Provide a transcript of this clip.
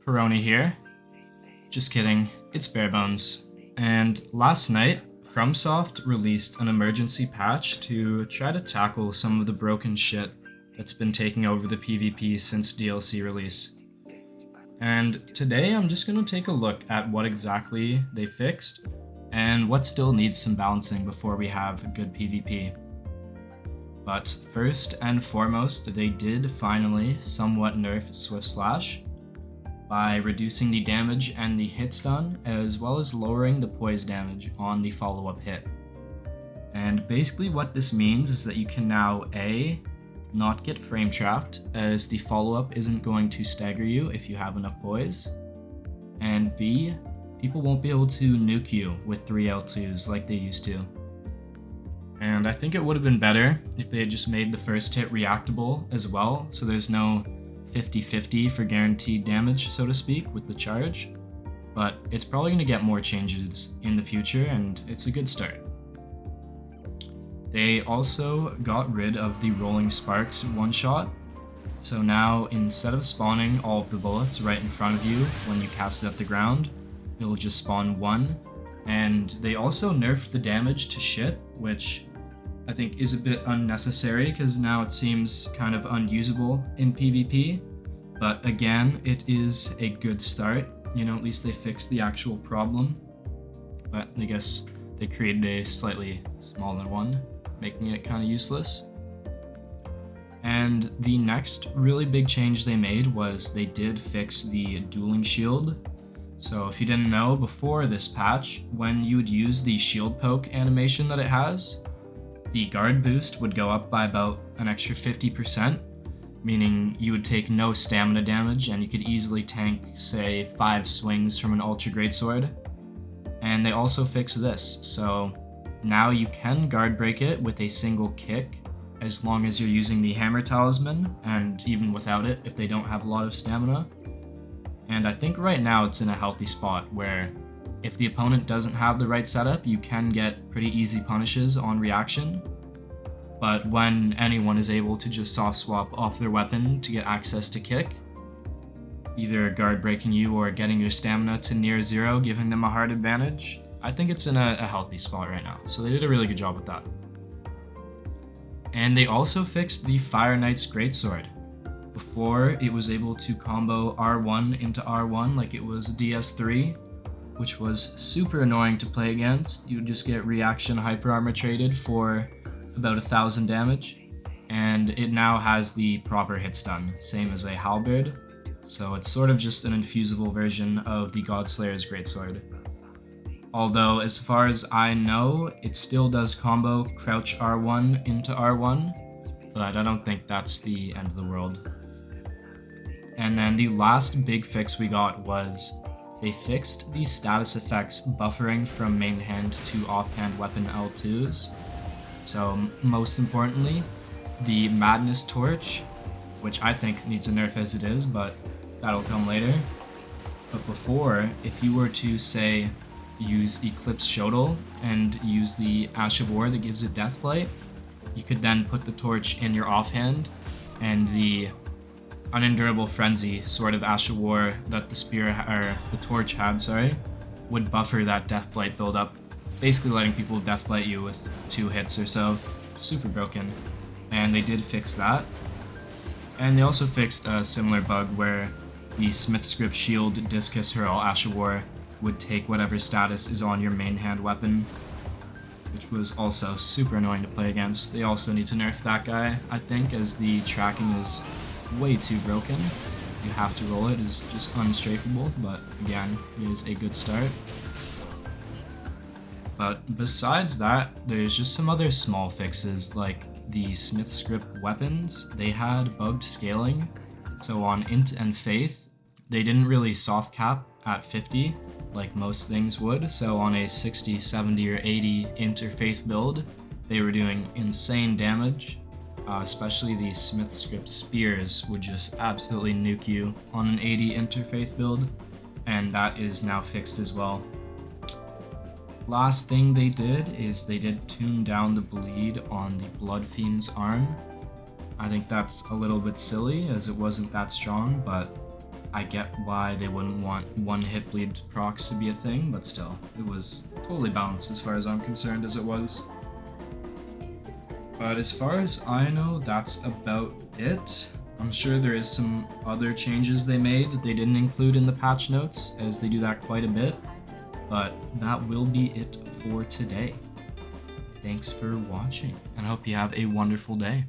Peroni here. Just kidding, it's Barebones. And last night, FromSoft released an emergency patch to try to tackle some of the broken shit that's been taking over the PvP since DLC release. And today I'm just going to take a look at what exactly they fixed and what still needs some balancing before we have good PvP. But first and foremost, they did finally somewhat nerf Swift Slash by reducing the damage and the hit stun, as well as lowering the poise damage on the follow-up hit. And basically what this means is that you can now A, not get frame trapped, as the follow-up isn't going to stagger you if you have enough poise, and B, people won't be able to nuke you with 3 L2s like they used to. And I think it would have been better if they had just made the first hit reactable as well, so there's no 50-50 for guaranteed damage, so to speak, with the charge. But it's probably going to get more changes in the future, and it's a good start. They also got rid of the Rolling Sparks one-shot, so now instead of spawning all of the bullets right in front of you when you cast it at the ground, it'll just spawn one. And they also nerfed the damage to shit, which I think is a bit unnecessary because now it seems kind of unusable in PvP. But again, it is a good start. You know, at least they fixed the actual problem. But I guess they created a slightly smaller one, making it kind of useless. And the next really big change they made was they did fix the dueling shield. So if you didn't know, before this patch, when you would use the shield poke animation that it has, the guard boost would go up by about an extra 50%, meaning you would take no stamina damage and you could easily tank, say, 5 swings from an ultra greatsword. And they also fixed this, so now you can guard break it with a single kick as long as you're using the hammer talisman, and even without it if they don't have a lot of stamina. And I think right now it's in a healthy spot where if the opponent doesn't have the right setup, you can get pretty easy punishes on reaction. But when anyone is able to just soft swap off their weapon to get access to kick, either guard breaking you or getting your stamina to near zero, giving them a hard advantage, I think it's in a healthy spot right now. So they did a really good job with that. And they also fixed the Fire Knight's Greatsword. Before, it was able to combo R1 into R1 like it was DS3, which was super annoying to play against. You would just get reaction hyper armor traded for about 1,000 damage, and it now has the proper hit stun, same as a halberd, so it's sort of just an infusible version of the Godslayer's Greatsword. Although, as far as I know, it still does combo crouch R1 into R1, but I don't think that's the end of the world. And then the last big fix we got was they fixed the status effects buffering from main hand to offhand weapon L2s. So most importantly, the Madness Torch, which I think needs a nerf as it is, but that'll come later. But before, if you were to, say, use Eclipse Shodel and use the Ash of War that gives it Deathblight, you could then put the torch in your offhand, and the Unendurable Frenzy sort of Ash of War that the torch had, would buffer that Deathblight buildup, basically letting people Deathblight you with 2 hits or so. Super broken. And they did fix that. And they also fixed a similar bug where the Smith Script Shield Discus Hurl Ash of War would take whatever status is on your main hand weapon, which was also super annoying to play against. They also need to nerf that guy, I think, as the tracking is way too broken. You have to roll it, is just unstrafable, but again, it is a good start. But besides that, there's just some other small fixes, like the Smith Script weapons. They had bugged scaling, so on Int and Faith, they didn't really soft cap at 50, like most things would, so on a 60, 70, or 80 Int or Faith build, they were doing insane damage. Especially the Smith Script Spears would just absolutely nuke you on an 80 interfaith build, and that is now fixed as well. Last thing they did is they did tune down the bleed on the Blood Fiend's arm. I think that's a little bit silly as it wasn't that strong, but I get why they wouldn't want one hit bleed procs to be a thing, but still, it was totally balanced as far as I'm concerned as it was. But as far as I know, that's about it. I'm sure there is some other changes they made that they didn't include in the patch notes, as they do that quite a bit. But that will be it for today. Thanks for watching, and I hope you have a wonderful day.